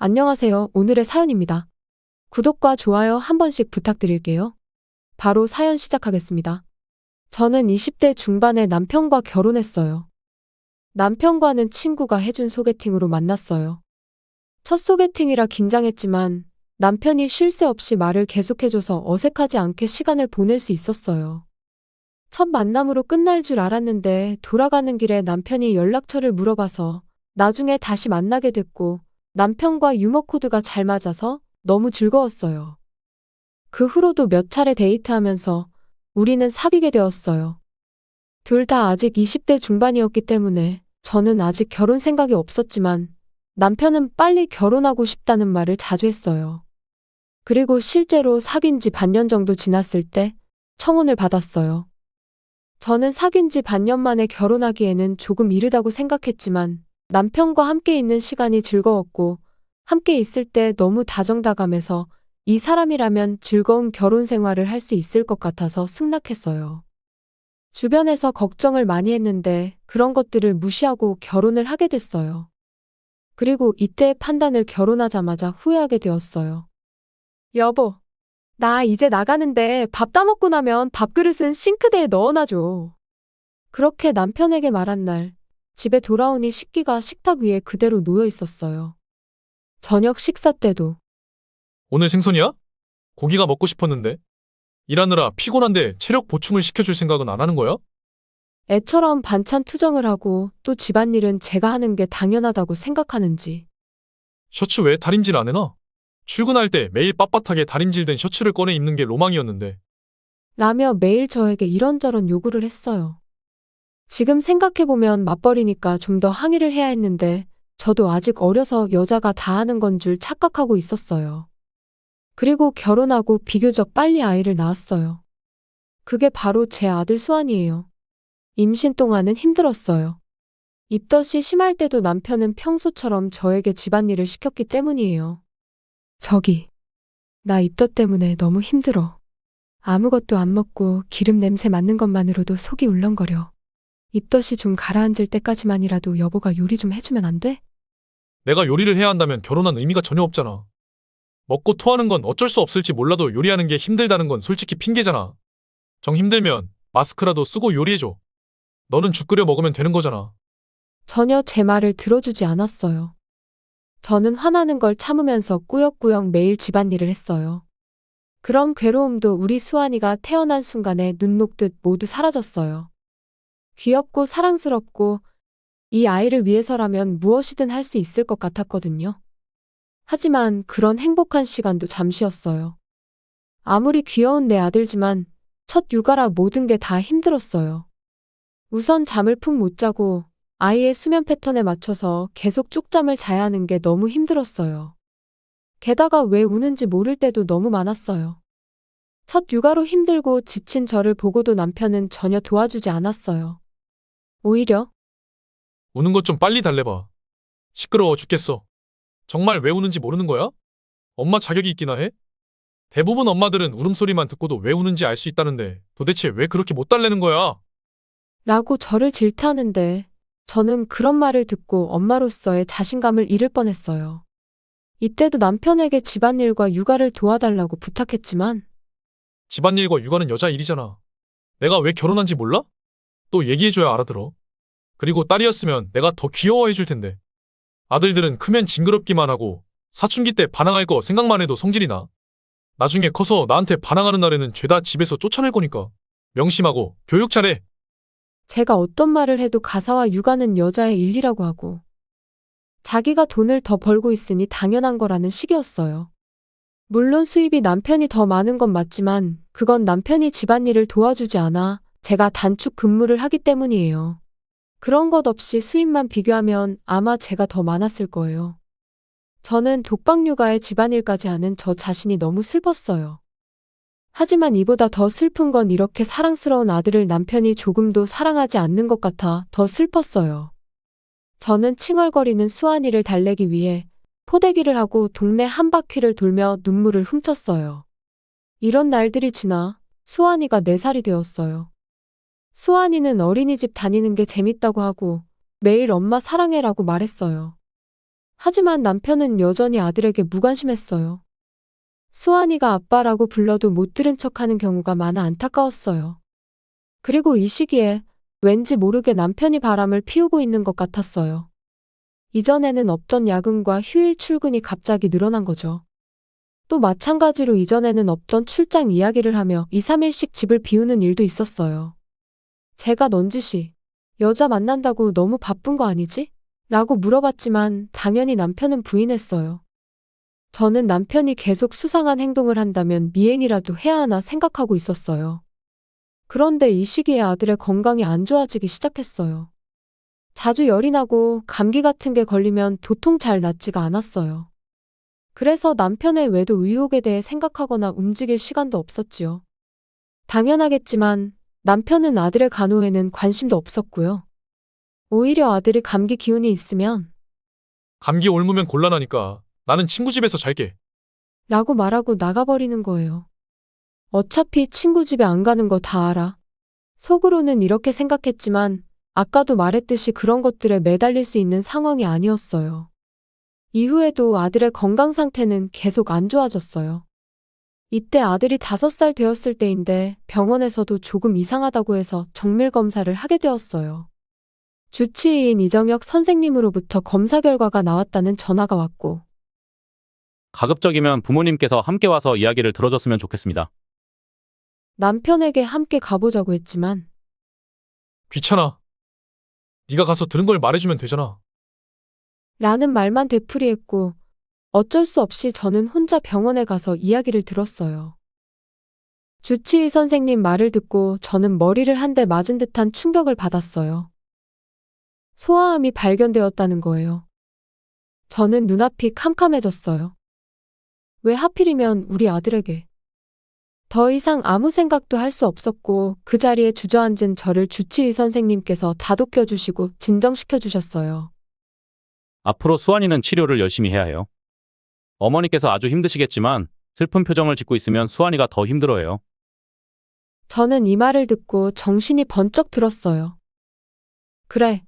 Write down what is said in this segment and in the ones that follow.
안녕하세요. 오늘의 사연입니다. 구독과 좋아요 한 번씩 부탁드릴게요. 바로 사연 시작하겠습니다. 저는 20대 중반에 남편과 결혼했어요. 남편과는 친구가 해준 소개팅으로 만났어요. 첫 소개팅이라 긴장했지만 남편이 쉴 새 없이 말을 계속해줘서 어색하지 않게 시간을 보낼 수 있었어요. 첫 만남으로 끝날 줄 알았는데 돌아가는 길에 남편이 연락처를 물어봐서 나중에 다시 만나게 됐고 남편과 유머 코드가 잘 맞아서 너무 즐거웠어요. 그 후로도 몇 차례 데이트하면서 우리는 사귀게 되었어요. 둘 다 아직 20대 중반이었기 때문에 저는 아직 결혼 생각이 없었지만 남편은 빨리 결혼하고 싶다는 말을 자주 했어요. 그리고 실제로 사귄 지 반년 정도 지났을 때 청혼을 받았어요. 저는 사귄 지 반년 만에 결혼하기에는 조금 이르다고 생각했지만 남편과 함께 있는 시간이 즐거웠고 함께 있을 때 너무 다정다감해서 이 사람이라면 즐거운 결혼 생활을 할 수 있을 것 같아서 승낙했어요. 주변에서 걱정을 많이 했는데 그런 것들을 무시하고 결혼을 하게 됐어요. 그리고 이때의 판단을 결혼하자마자 후회하게 되었어요. 여보, 나 이제 나가는데 밥 따먹고 나면 밥그릇은 싱크대에 넣어놔줘. 그렇게 남편에게 말한 날, 집에 돌아오니 식기가 식탁 위에 그대로 놓여 있었어요. 저녁 식사 때도 오늘 생선이야? 고기가 먹고 싶었는데. 일하느라 피곤한데 체력 보충을 시켜줄 생각은 안 하는 거야? 애처럼 반찬 투정을 하고 또 집안일은 제가 하는 게 당연하다고 생각하는지 셔츠 왜 다림질 안 해놔? 출근할 때 매일 빳빳하게 다림질된 셔츠를 꺼내 입는 게 로망이었는데. 라며 매일 저에게 이런저런 요구를 했어요. 지금 생각해보면 맞벌이니까 좀 더 항의를 해야 했는데 저도 아직 어려서 여자가 다 하는 건 줄 착각하고 있었어요. 그리고 결혼하고 비교적 빨리 아이를 낳았어요. 그게 바로 제 아들 수환이에요. 임신 동안은 힘들었어요. 입덧이 심할 때도 남편은 평소처럼 저에게 집안일을 시켰기 때문이에요. 저기, 나 입덧 때문에 너무 힘들어. 아무것도 안 먹고 기름 냄새 맡는 것만으로도 속이 울렁거려. 입덧이 좀 가라앉을 때까지만이라도 여보가 요리 좀 해주면 안 돼? 내가 요리를 해야 한다면 결혼한 의미가 전혀 없잖아. 먹고 토하는 건 어쩔 수 없을지 몰라도 요리하는 게 힘들다는 건 솔직히 핑계잖아. 정 힘들면 마스크라도 쓰고 요리해줘. 너는 죽 끓여 먹으면 되는 거잖아. 전혀 제 말을 들어주지 않았어요. 저는 화나는 걸 참으면서 꾸역꾸역 매일 집안일을 했어요. 그런 괴로움도 우리 수환이가 태어난 순간에 눈 녹듯 모두 사라졌어요. 귀엽고 사랑스럽고 이 아이를 위해서라면 무엇이든 할 수 있을 것 같았거든요. 하지만 그런 행복한 시간도 잠시였어요. 아무리 귀여운 내 아들지만 첫 육아라 모든 게 다 힘들었어요. 우선 잠을 푹 못 자고 아이의 수면 패턴에 맞춰서 계속 쪽잠을 자야 하는 게 너무 힘들었어요. 게다가 왜 우는지 모를 때도 너무 많았어요. 첫 육아로 힘들고 지친 저를 보고도 남편은 전혀 도와주지 않았어요. 오히려 우는 것 좀 빨리 달래봐. 시끄러워 죽겠어. 정말 왜 우는지 모르는 거야? 엄마 자격이 있기나 해? 대부분 엄마들은 울음소리만 듣고도 왜 우는지 알 수 있다는데 도대체 왜 그렇게 못 달래는 거야? 라고 저를 질타하는데 저는 그런 말을 듣고 엄마로서의 자신감을 잃을 뻔했어요. 이때도 남편에게 집안일과 육아를 도와달라고 부탁했지만 집안일과 육아는 여자 일이잖아. 내가 왜 결혼한지 몰라? 또 얘기해줘야 알아들어. 그리고 딸이었으면 내가 더 귀여워해줄 텐데. 아들들은 크면 징그럽기만 하고 사춘기 때 반항할 거 생각만 해도 성질이 나. 나중에 커서 나한테 반항하는 날에는 죄다 집에서 쫓아낼 거니까. 명심하고 교육 잘해. 제가 어떤 말을 해도 가사와 육아는 여자의 일이라고 하고 자기가 돈을 더 벌고 있으니 당연한 거라는 식이었어요. 물론 수입이 남편이 더 많은 건 맞지만 그건 남편이 집안일을 도와주지 않아 제가 단축 근무를 하기 때문이에요. 그런 것 없이 수입만 비교하면 아마 제가 더 많았을 거예요. 저는 독박육아에 집안일까지 하는 저 자신이 너무 슬펐어요. 하지만 이보다 더 슬픈 건 이렇게 사랑스러운 아들을 남편이 조금도 사랑하지 않는 것 같아 더 슬펐어요. 저는 칭얼거리는 수환이를 달래기 위해 포대기를 하고 동네 한 바퀴를 돌며 눈물을 훔쳤어요. 이런 날들이 지나 수환이가 4살이 되었어요. 수환이는 어린이집 다니는 게 재밌다고 하고 매일 엄마 사랑해라고 말했어요. 하지만 남편은 여전히 아들에게 무관심했어요. 수환이가 아빠라고 불러도 못 들은 척하는 경우가 많아 안타까웠어요. 그리고 이 시기에 왠지 모르게 남편이 바람을 피우고 있는 것 같았어요. 이전에는 없던 야근과 휴일 출근이 갑자기 늘어난 거죠. 또 마찬가지로 이전에는 없던 출장 이야기를 하며 2, 3일씩 집을 비우는 일도 있었어요. 제가 넌지시 여자 만난다고 너무 바쁜 거 아니지? 라고 물어봤지만 당연히 남편은 부인했어요. 저는 남편이 계속 수상한 행동을 한다면 미행이라도 해야 하나 생각하고 있었어요. 그런데 이 시기에 아들의 건강이 안 좋아지기 시작했어요. 자주 열이 나고 감기 같은 게 걸리면 도통 잘 낫지가 않았어요. 그래서 남편의 외도 의혹에 대해 생각하거나 움직일 시간도 없었지요. 당연하겠지만 남편은 아들의 간호에는 관심도 없었고요. 오히려 아들이 감기 기운이 있으면 감기 옮으면 곤란하니까 나는 친구 집에서 잘게. 라고 말하고 나가버리는 거예요. 어차피 친구 집에 안 가는 거 다 알아. 속으로는 이렇게 생각했지만 아까도 말했듯이 그런 것들에 매달릴 수 있는 상황이 아니었어요. 이후에도 아들의 건강 상태는 계속 안 좋아졌어요. 이때 아들이 5살 되었을 때인데 병원에서도 조금 이상하다고 해서 정밀 검사를 하게 되었어요. 주치의인 이정혁 선생님으로부터 검사 결과가 나왔다는 전화가 왔고 가급적이면 부모님께서 함께 와서 이야기를 들어줬으면 좋겠습니다. 남편에게 함께 가보자고 했지만 귀찮아. 네가 가서 들은 걸 말해주면 되잖아. 라는 말만 되풀이했고 어쩔 수 없이 저는 혼자 병원에 가서 이야기를 들었어요. 주치의 선생님 말을 듣고 저는 머리를 한 대 맞은 듯한 충격을 받았어요. 소아암이 발견되었다는 거예요. 저는 눈앞이 캄캄해졌어요. 왜 하필이면 우리 아들에게. 더 이상 아무 생각도 할 수 없었고 그 자리에 주저앉은 저를 주치의 선생님께서 다독여 주시고 진정시켜 주셨어요. 앞으로 수환이는 치료를 열심히 해야 해요. 어머니께서 아주 힘드시겠지만 슬픈 표정을 짓고 있으면 수환이가 더 힘들어해요. 저는 이 말을 듣고 정신이 번쩍 들었어요. 그래.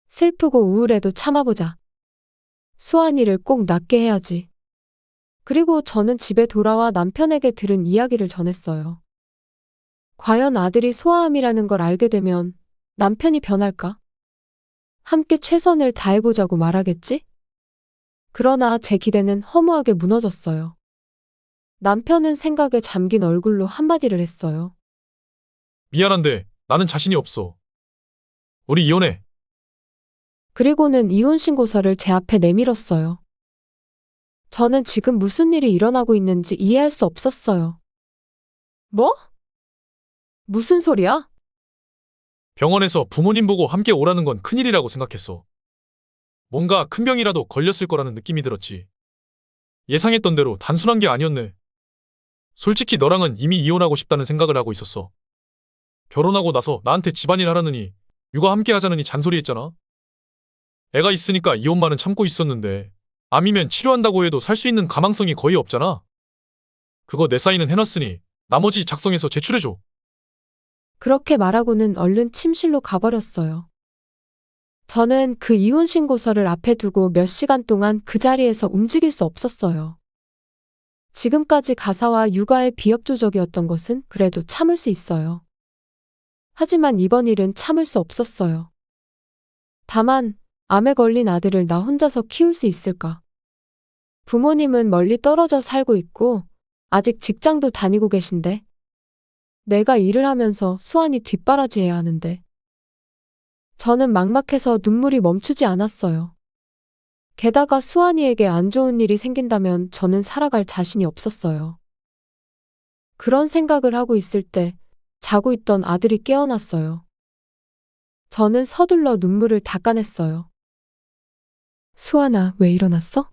슬프고 우울해도 참아보자. 수환이를 꼭 낫게 해야지. 그리고 저는 집에 돌아와 남편에게 들은 이야기를 전했어요. 과연 아들이 소아암이라는 걸 알게 되면 남편이 변할까? 함께 최선을 다해보자고 말하겠지? 그러나 제 기대는 허무하게 무너졌어요. 남편은 생각에 잠긴 얼굴로 한마디를 했어요. 미안한데 나는 자신이 없어. 우리 이혼해. 그리고는 이혼 신고서를 제 앞에 내밀었어요. 저는 지금 무슨 일이 일어나고 있는지 이해할 수 없었어요. 뭐? 무슨 소리야? 병원에서 부모님 보고 함께 오라는 건 큰일이라고 생각했어. 뭔가 큰 병이라도 걸렸을 거라는 느낌이 들었지. 예상했던 대로 단순한 게 아니었네. 솔직히 너랑은 이미 이혼하고 싶다는 생각을 하고 있었어. 결혼하고 나서 나한테 집안일 하라느니 육아 함께 하자느니 잔소리했잖아. 애가 있으니까 이혼만은 참고 있었는데 암이면 치료한다고 해도 살 수 있는 가망성이 거의 없잖아. 그거 내 사인은 해놨으니 나머지 작성해서 제출해줘. 그렇게 말하고는 얼른 침실로 가버렸어요. 저는 그 이혼 신고서를 앞에 두고 몇 시간 동안 그 자리에서 움직일 수 없었어요. 지금까지 가사와 육아의 비협조적이었던 것은 그래도 참을 수 있어요. 하지만 이번 일은 참을 수 없었어요. 다만 암에 걸린 아들을 나 혼자서 키울 수 있을까? 부모님은 멀리 떨어져 살고 있고 아직 직장도 다니고 계신데 내가 일을 하면서 수환이 뒷바라지해야 하는데 저는 막막해서 눈물이 멈추지 않았어요. 게다가 수환이에게 안 좋은 일이 생긴다면 저는 살아갈 자신이 없었어요. 그런 생각을 하고 있을 때 자고 있던 아들이 깨어났어요. 저는 서둘러 눈물을 닦아냈어요. 수환아, 왜 일어났어?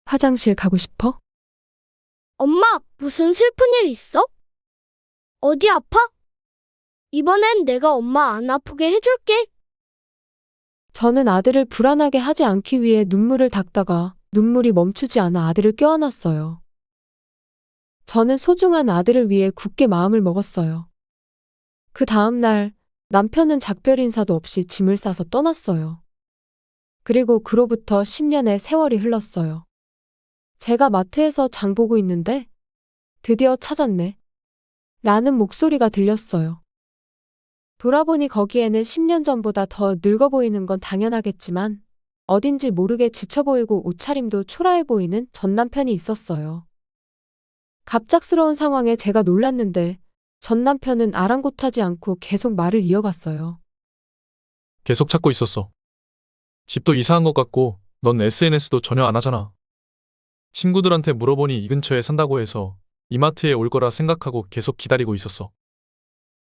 화장실 가고 싶어? 엄마, 무슨 슬픈 일 있어? 어디 아파? 이번엔 내가 엄마 안 아프게 해줄게. 저는 아들을 불안하게 하지 않기 위해 눈물을 닦다가 눈물이 멈추지 않아 아들을 껴안았어요. 저는 소중한 아들을 위해 굳게 마음을 먹었어요. 그 다음 날 남편은 작별 인사도 없이 짐을 싸서 떠났어요. 그리고 그로부터 10년의 세월이 흘렀어요. 제가 마트에서 장 보고 있는데 드디어 찾았네. 라는 목소리가 들렸어요. 돌아보니 거기에는 10년 전보다 더 늙어 보이는 건 당연하겠지만 어딘지 모르게 지쳐 보이고 옷차림도 초라해 보이는 전 남편이 있었어요. 갑작스러운 상황에 제가 놀랐는데 전 남편은 아랑곳하지 않고 계속 말을 이어갔어요. 계속 찾고 있었어. 집도 이사한 것 같고 넌 SNS도 전혀 안 하잖아. 친구들한테 물어보니 이 근처에 산다고 해서 이마트에 올 거라 생각하고 계속 기다리고 있었어.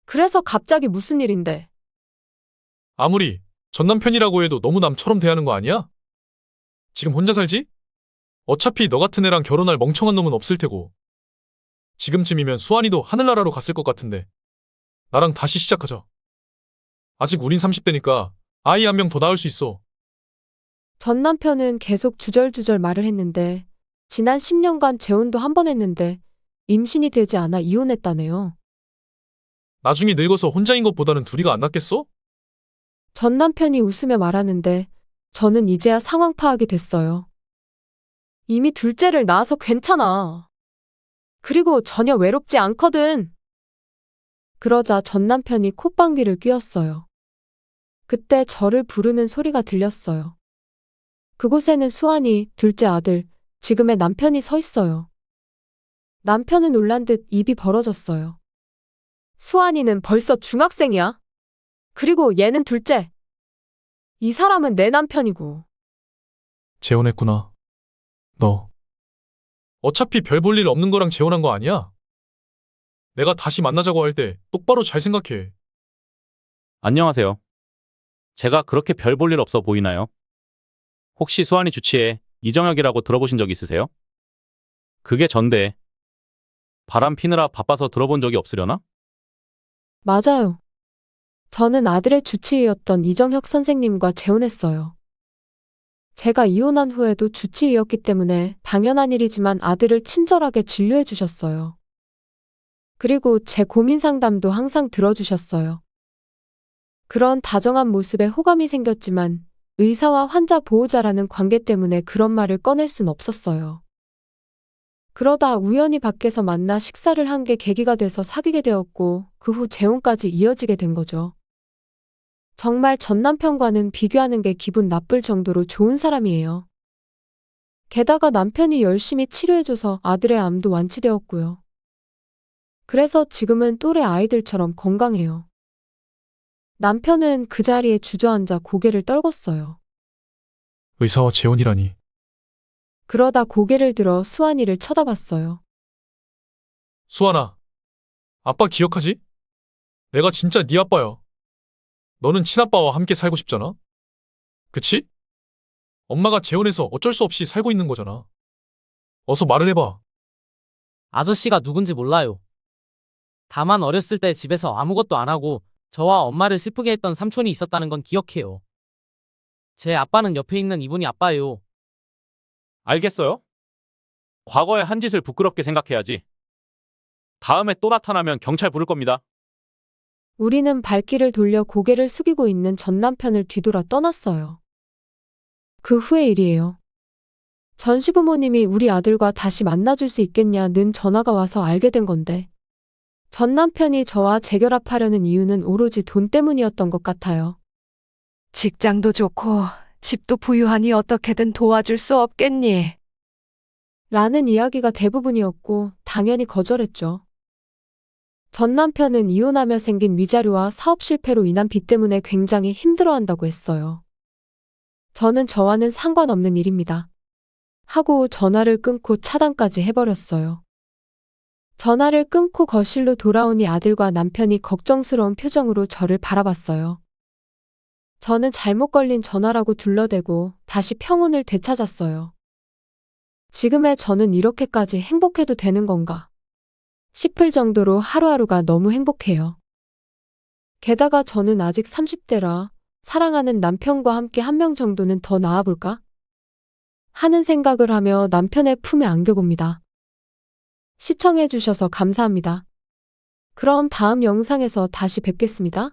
그래서 갑자기 무슨 일인데? 아무리 전 남편이라고 해도 너무 남처럼 대하는 거 아니야? 지금 혼자 살지? 어차피 너 같은 애랑 결혼할 멍청한 놈은 없을 테고. 지금쯤이면 수환이도 하늘나라로 갔을 것 같은데. 나랑 다시 시작하자. 아직 우린 30대니까 아이 한 명 더 낳을 수 있어. 전 남편은 계속 주절주절 말을 했는데 지난 10년간 재혼도 한 번 했는데 임신이 되지 않아 이혼했다네요. 나중에 늙어서 혼자인 것보다는 둘이가 안 낫겠어? 전 남편이 웃으며 말하는데 저는 이제야 상황 파악이 됐어요. 이미 둘째를 낳아서 괜찮아. 그리고 전혀 외롭지 않거든. 그러자 전 남편이 콧방귀를 뀌었어요. 그때 저를 부르는 소리가 들렸어요. 그곳에는 수환이, 둘째 아들, 지금의 남편이 서 있어요. 남편은 놀란 듯 입이 벌어졌어요. 수환이는 벌써 중학생이야. 그리고 얘는 둘째. 이 사람은 내 남편이고. 재혼했구나. 너. 어차피 별 볼 일 없는 거랑 재혼한 거 아니야? 내가 다시 만나자고 할 때 똑바로 잘 생각해. 안녕하세요. 제가 그렇게 별 볼 일 없어 보이나요? 혹시 수환이 주치의 이정혁이라고 들어보신 적 있으세요? 그게 전데 바람 피느라 바빠서 들어본 적이 없으려나? 맞아요. 저는 아들의 주치의였던 이정혁 선생님과 재혼했어요. 제가 이혼한 후에도 주치의였기 때문에 당연한 일이지만 아들을 친절하게 진료해 주셨어요. 그리고 제 고민 상담도 항상 들어주셨어요. 그런 다정한 모습에 호감이 생겼지만 의사와 환자 보호자라는 관계 때문에 그런 말을 꺼낼 순 없었어요. 그러다 우연히 밖에서 만나 식사를 한 게 계기가 돼서 사귀게 되었고 그 후 재혼까지 이어지게 된 거죠. 정말 전 남편과는 비교하는 게 기분 나쁠 정도로 좋은 사람이에요. 게다가 남편이 열심히 치료해줘서 아들의 암도 완치되었고요. 그래서 지금은 또래 아이들처럼 건강해요. 남편은 그 자리에 주저앉아 고개를 떨궜어요. 의사와 재혼이라니. 그러다 고개를 들어 수환이를 쳐다봤어요. 수환아. 아빠 기억하지? 내가 진짜 네 아빠야. 너는 친아빠와 함께 살고 싶잖아? 그치? 엄마가 재혼해서 어쩔 수 없이 살고 있는 거잖아. 어서 말을 해봐. 아저씨가 누군지 몰라요. 다만 어렸을 때 집에서 아무것도 안 하고 저와 엄마를 슬프게 했던 삼촌이 있었다는 건 기억해요. 제 아빠는 옆에 있는 이분이 아빠예요. 알겠어요? 과거의 한 짓을 부끄럽게 생각해야지. 다음에 또 나타나면 경찰 부를 겁니다. 우리는 발길을 돌려 고개를 숙이고 있는 전 남편을 뒤돌아 떠났어요. 그 후의 일이에요. 전 시부모님이 우리 아들과 다시 만나줄 수 있겠냐는 전화가 와서 알게 된 건데 전 남편이 저와 재결합하려는 이유는 오로지 돈 때문이었던 것 같아요. 직장도 좋고 집도 부유하니 어떻게든 도와줄 수 없겠니? 라는 이야기가 대부분이었고 당연히 거절했죠. 전 남편은 이혼하며 생긴 위자료와 사업 실패로 인한 빚 때문에 굉장히 힘들어한다고 했어요. 저는 저와는 상관없는 일입니다. 하고 전화를 끊고 차단까지 해버렸어요. 전화를 끊고 거실로 돌아오니 아들과 남편이 걱정스러운 표정으로 저를 바라봤어요. 저는 잘못 걸린 전화라고 둘러대고 다시 평온을 되찾았어요. 지금의 저는 이렇게까지 행복해도 되는 건가 싶을 정도로 하루하루가 너무 행복해요. 게다가 저는 아직 30대라 사랑하는 남편과 함께 한 명 정도는 더 낳아볼까 하는 생각을 하며 남편의 품에 안겨봅니다. 시청해주셔서 감사합니다. 그럼 다음 영상에서 다시 뵙겠습니다.